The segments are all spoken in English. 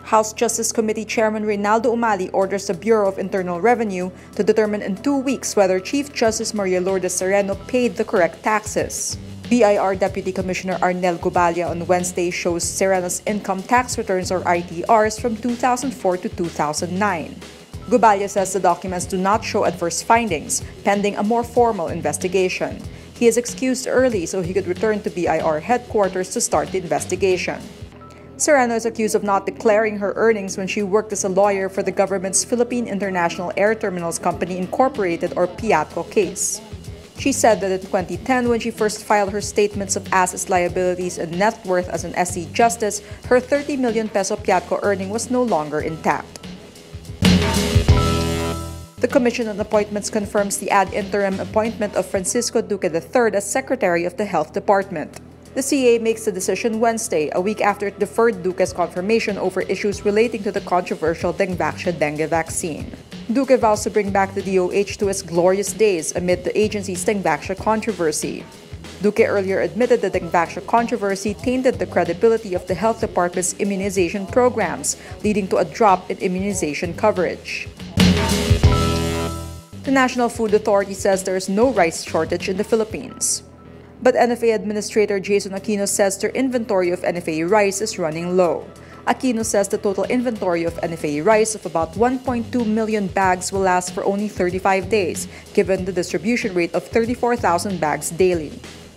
House Justice Committee Chairman Reynaldo Umali orders the Bureau of Internal Revenue to determine in 2 weeks whether Chief Justice Maria Lourdes Sereno paid the correct taxes. BIR Deputy Commissioner Arnel Gubalya on Wednesday shows Sereno's income tax returns or ITRs from 2004 to 2009. Gubalya says the documents do not show adverse findings, pending a more formal investigation. He is excused early so he could return to BIR headquarters to start the investigation. Sereno is accused of not declaring her earnings when she worked as a lawyer for the government's Philippine International Air Terminals Company Incorporated or PIATCO case. She said that in 2010, when she first filed her statements of assets, liabilities, and net worth as an SC Justice, her 30 million peso PIATCO earning was no longer intact. The Commission on Appointments confirms the ad interim appointment of Francisco Duque III as Secretary of the Health Department. The CA makes the decision Wednesday, a week after it deferred Duque's confirmation over issues relating to the controversial dengue vaccine. Duque vows to bring back the DOH to its glorious days amid the agency's dengue controversy. Duque earlier admitted the dengue controversy tainted the credibility of the health department's immunization programs, leading to a drop in immunization coverage. The National Food Authority says there is no rice shortage in the Philippines. But NFA Administrator Jason Aquino says their inventory of NFA rice is running low. Aquino says the total inventory of NFA rice of about 1.2 million bags will last for only 35 days, given the distribution rate of 34,000 bags daily.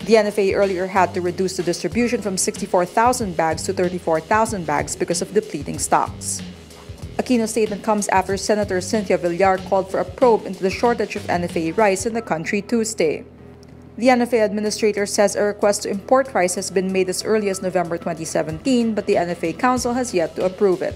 The NFA earlier had to reduce the distribution from 64,000 bags to 34,000 bags because of depleting stocks. Aquino's statement comes after Senator Cynthia Villar called for a probe into the shortage of NFA rice in the country Tuesday. The NFA administrator says a request to import rice has been made as early as November 2017, but the NFA Council has yet to approve it.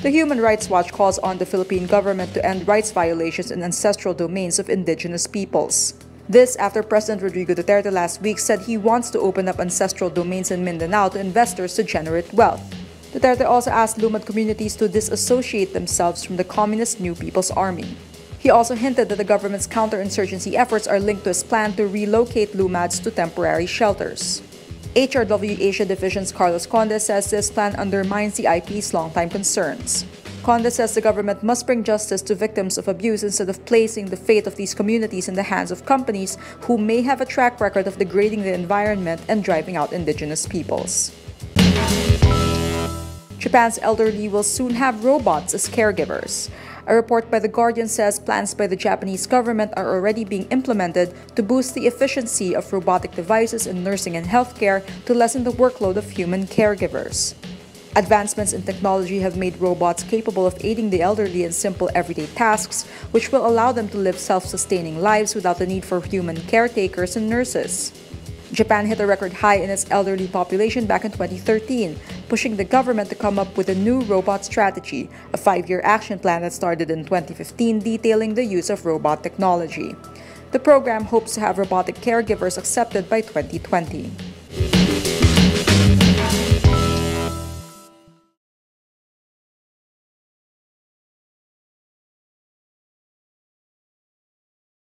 The Human Rights Watch calls on the Philippine government to end rights violations in ancestral domains of indigenous peoples. This after President Rodrigo Duterte last week said he wants to open up ancestral domains in Mindanao to investors to generate wealth. Duterte also asked Lumad communities to disassociate themselves from the Communist New People's Army. He also hinted that the government's counterinsurgency efforts are linked to his plan to relocate Lumads to temporary shelters. HRW Asia Division's Carlos Conde says this plan undermines the IP's longtime concerns. Conde says the government must bring justice to victims of abuse instead of placing the fate of these communities in the hands of companies who may have a track record of degrading the environment and driving out indigenous peoples. Japan's elderly will soon have robots as caregivers. A report by The Guardian says plans by the Japanese government are already being implemented to boost the efficiency of robotic devices in nursing and healthcare to lessen the workload of human caregivers. Advancements in technology have made robots capable of aiding the elderly in simple everyday tasks, which will allow them to live self-sustaining lives without the need for human caretakers and nurses. Japan hit a record high in its elderly population back in 2013, pushing the government to come up with a new robot strategy, a 5-year action plan that started in 2015 detailing the use of robot technology. The program hopes to have robotic caregivers accepted by 2020.